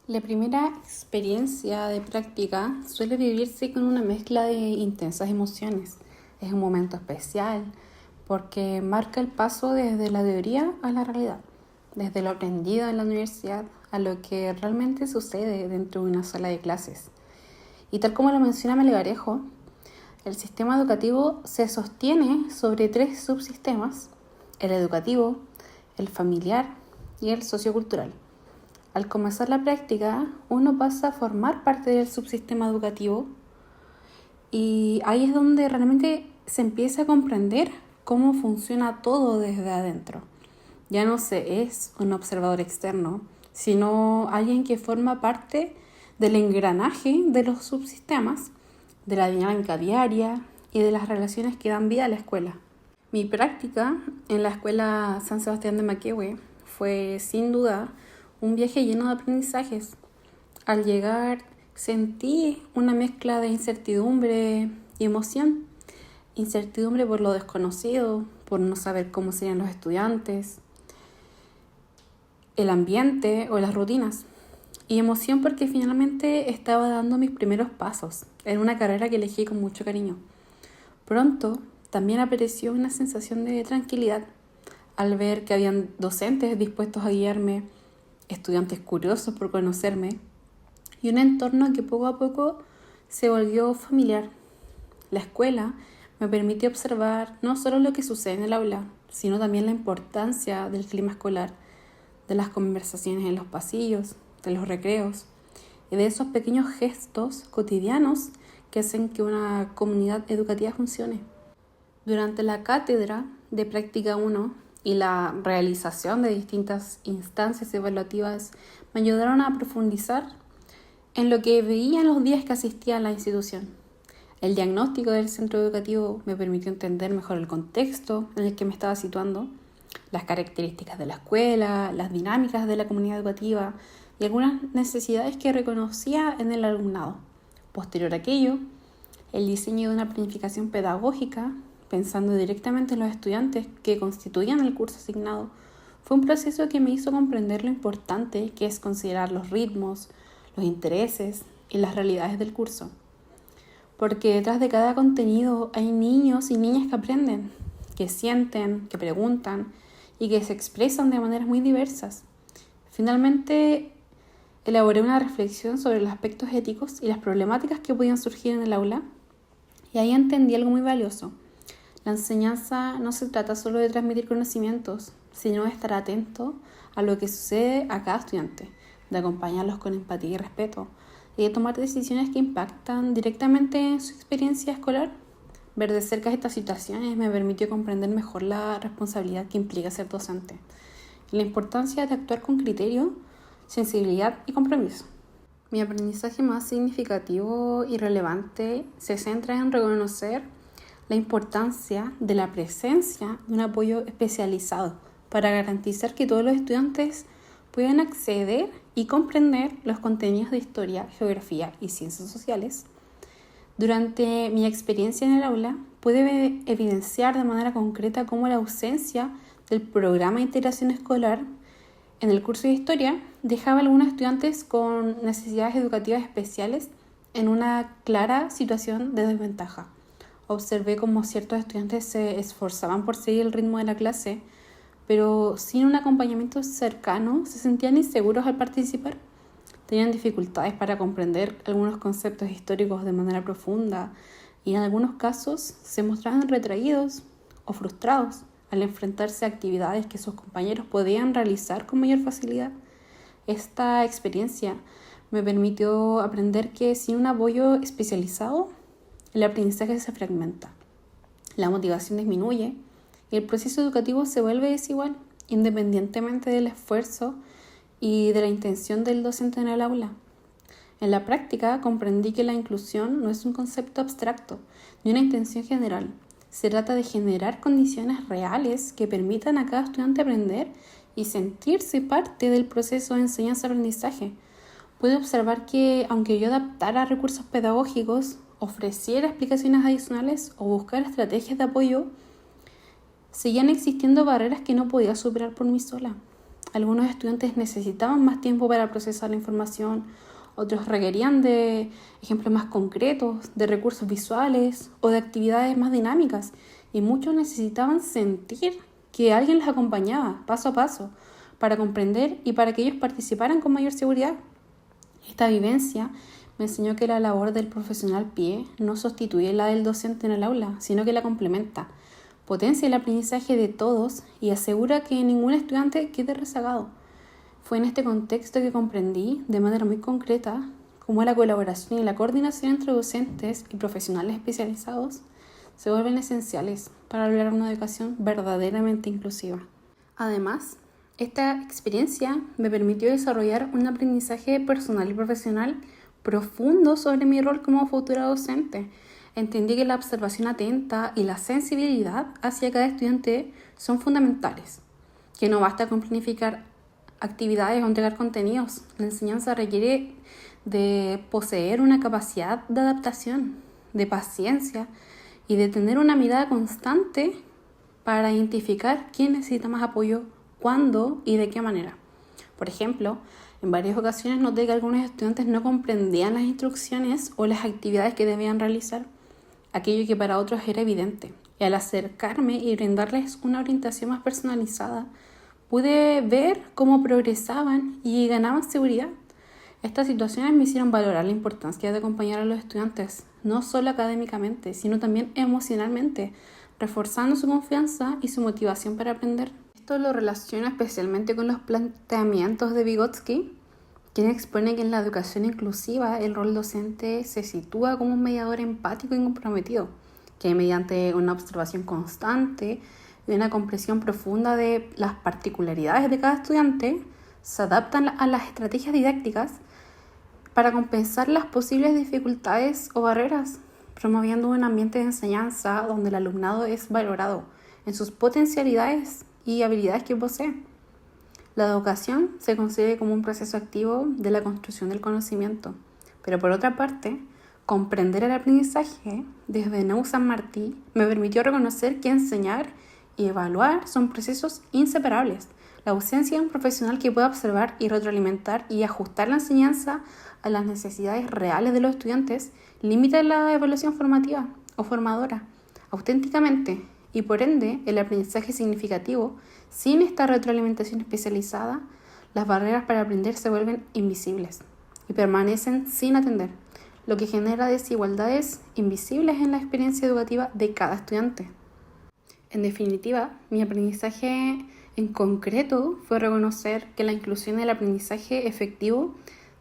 La primera experiencia de práctica suele vivirse con una mezcla de intensas emociones. Es un momento especial porque marca el paso desde la teoría a la realidad, desde lo aprendido en la universidad a lo que realmente sucede dentro de una sala de clases. Y tal como lo menciona Melgarejo, el sistema educativo se sostiene sobre tres subsistemas: el educativo, el familiar y el sociocultural. Al comenzar la práctica, uno pasa a formar parte del subsistema educativo y ahí es donde realmente se empieza a comprender cómo funciona todo desde adentro. Ya no se es un observador externo, sino alguien que forma parte del engranaje de los subsistemas, de la dinámica diaria y de las relaciones que dan vida a la escuela. Mi práctica en la escuela San Sebastián de Maquehue fue sin duda un viaje lleno de aprendizajes. Al llegar sentí una mezcla de incertidumbre y emoción. Incertidumbre por lo desconocido, por no saber cómo serían los estudiantes, el ambiente o las rutinas. Y emoción porque finalmente estaba dando mis primeros pasos en una carrera que elegí con mucho cariño. Pronto también apareció una sensación de tranquilidad al ver que habían docentes dispuestos a guiarme, estudiantes curiosos por conocerme y un entorno que poco a poco se volvió familiar. La escuela me permitió observar no solo lo que sucede en el aula, sino también la importancia del clima escolar, de las conversaciones en los pasillos, de los recreos y de esos pequeños gestos cotidianos que hacen que una comunidad educativa funcione. Durante la cátedra de Práctica 1 y la realización de distintas instancias evaluativas me ayudaron a profundizar en lo que veía en los días que asistía a la institución. El diagnóstico del centro educativo me permitió entender mejor el contexto en el que me estaba situando, las características de la escuela, las dinámicas de la comunidad educativa y algunas necesidades que reconocía en el alumnado. Posterior a aquello, el diseño de una planificación pedagógica, pensando directamente en los estudiantes que constituían el curso asignado, fue un proceso que me hizo comprender lo importante que es considerar los ritmos, los intereses y las realidades del curso. Porque detrás de cada contenido hay niños y niñas que aprenden, que sienten, que preguntan y que se expresan de maneras muy diversas. Finalmente, elaboré una reflexión sobre los aspectos éticos y las problemáticas que podían surgir en el aula y ahí entendí algo muy valioso. La enseñanza no se trata solo de transmitir conocimientos, sino de estar atento a lo que sucede a cada estudiante, de acompañarlos con empatía y respeto, y de tomar decisiones que impactan directamente en su experiencia escolar. Ver de cerca estas situaciones me permitió comprender mejor la responsabilidad que implica ser docente y la importancia de actuar con criterio, sensibilidad y compromiso. Mi aprendizaje más significativo y relevante se centra en reconocer la importancia de la presencia de un apoyo especializado para garantizar que todos los estudiantes puedan acceder y comprender los contenidos de historia, geografía y ciencias sociales. Durante mi experiencia en el aula, pude evidenciar de manera concreta cómo la ausencia del programa de integración escolar en el curso de historia dejaba a algunos estudiantes con necesidades educativas especiales en una clara situación de desventaja. Observé cómo ciertos estudiantes se esforzaban por seguir el ritmo de la clase, pero sin un acompañamiento cercano se sentían inseguros al participar. Tenían dificultades para comprender algunos conceptos históricos de manera profunda y en algunos casos se mostraban retraídos o frustrados al enfrentarse a actividades que sus compañeros podían realizar con mayor facilidad. Esta experiencia me permitió aprender que sin un apoyo especializado, el aprendizaje se fragmenta, la motivación disminuye y el proceso educativo se vuelve desigual, independientemente del esfuerzo y de la intención del docente en el aula. En la práctica comprendí que la inclusión no es un concepto abstracto ni una intención general. Se trata de generar condiciones reales que permitan a cada estudiante aprender y sentirse parte del proceso de enseñanza-aprendizaje. Pude observar que, aunque yo adaptara recursos pedagógicos, ofreciera explicaciones adicionales o buscara estrategias de apoyo, seguían existiendo barreras que no podía superar por mí sola. Algunos estudiantes necesitaban más tiempo para procesar la información, otros requerían de ejemplos más concretos, de recursos visuales o de actividades más dinámicas, y muchos necesitaban sentir que alguien les acompañaba paso a paso para comprender y para que ellos participaran con mayor seguridad. Esta vivencia me enseñó que la labor del profesional PIE no sustituye la del docente en el aula, sino que la complementa, potencia el aprendizaje de todos y asegura que ningún estudiante quede rezagado. Fue en este contexto que comprendí de manera muy concreta cómo la colaboración y la coordinación entre docentes y profesionales especializados se vuelven esenciales para lograr una educación verdaderamente inclusiva. Además, esta experiencia me permitió desarrollar un aprendizaje personal y profesional profundo sobre mi rol como futura docente. Entendí que la observación atenta y la sensibilidad hacia cada estudiante son fundamentales, que no basta con planificar actividades o entregar contenidos. La enseñanza requiere de poseer una capacidad de adaptación, de paciencia y de tener una mirada constante para identificar quién necesita más apoyo, cuándo y de qué manera. Por ejemplo, en varias ocasiones noté que algunos estudiantes no comprendían las instrucciones o las actividades que debían realizar, aquello que para otros era evidente. Y al acercarme y brindarles una orientación más personalizada, pude ver cómo progresaban y ganaban seguridad. Estas situaciones me hicieron valorar la importancia de acompañar a los estudiantes, no solo académicamente, sino también emocionalmente, reforzando su confianza y su motivación para aprender. Esto lo relaciono especialmente con los planteamientos de Vygotsky, quien expone que en la educación inclusiva el rol docente se sitúa como un mediador empático y comprometido, que mediante una observación constante y una comprensión profunda de las particularidades de cada estudiante, se adaptan a las estrategias didácticas para compensar las posibles dificultades o barreras, promoviendo un ambiente de enseñanza donde el alumnado es valorado en sus potencialidades y habilidades que posee. La educación se concibe como un proceso activo de la construcción del conocimiento, pero por otra parte, comprender el aprendizaje desde Nau San Martí me permitió reconocer que enseñar y evaluar son procesos inseparables. La ausencia de un profesional que pueda observar y retroalimentar y ajustar la enseñanza a las necesidades reales de los estudiantes limita la evaluación formativa o formadora auténticamente, y por ende el aprendizaje significativo. Sin esta retroalimentación especializada, las barreras para aprender se vuelven invisibles y permanecen sin atender, lo que genera desigualdades invisibles en la experiencia educativa de cada estudiante. En definitiva, mi aprendizaje en concreto fue reconocer que la inclusión y el aprendizaje efectivo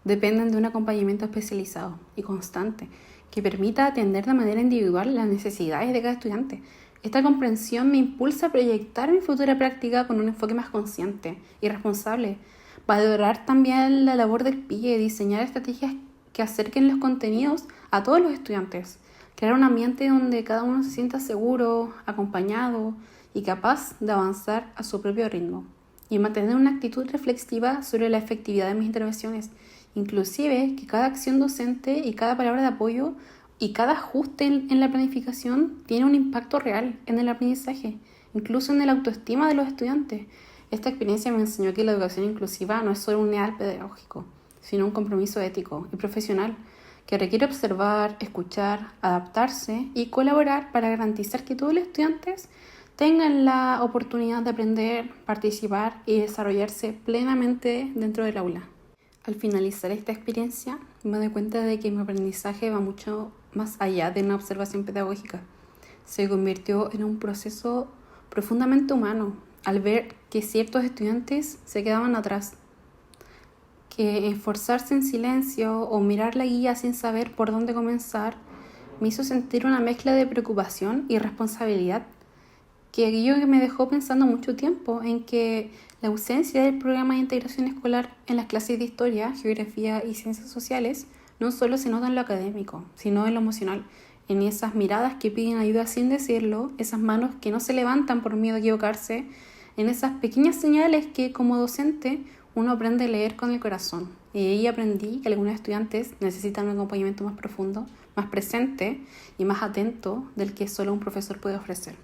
dependen de un acompañamiento especializado y constante que permita atender de manera individual las necesidades de cada estudiante. Esta comprensión me impulsa a proyectar mi futura práctica con un enfoque más consciente y responsable. Valorar también la labor del PIE, diseñar estrategias que acerquen los contenidos a todos los estudiantes, crear un ambiente donde cada uno se sienta seguro, acompañado y capaz de avanzar a su propio ritmo, y mantener una actitud reflexiva sobre la efectividad de mis intervenciones, inclusive que cada acción docente y cada palabra de apoyo y cada ajuste en la planificación tiene un impacto real en el aprendizaje, incluso en la autoestima de los estudiantes. Esta experiencia me enseñó que la educación inclusiva no es solo un ideal pedagógico, sino un compromiso ético y profesional que requiere observar, escuchar, adaptarse y colaborar para garantizar que todos los estudiantes tengan la oportunidad de aprender, participar y desarrollarse plenamente dentro del aula. Al finalizar esta experiencia, me doy cuenta de que mi aprendizaje va mucho más allá de una observación pedagógica. Se convirtió en un proceso profundamente humano, al ver que ciertos estudiantes se quedaban atrás, que esforzarse en silencio o mirar la guía sin saber por dónde comenzar me hizo sentir una mezcla de preocupación y responsabilidad, que me dejó pensando mucho tiempo en que la ausencia del programa de integración escolar en las clases de historia, geografía y ciencias sociales no solo se nota en lo académico, sino en lo emocional, en esas miradas que piden ayuda sin decirlo, esas manos que no se levantan por miedo a equivocarse, en esas pequeñas señales que como docente uno aprende a leer con el corazón. Y ahí aprendí que algunos estudiantes necesitan un acompañamiento más profundo, más presente y más atento del que solo un profesor puede ofrecer.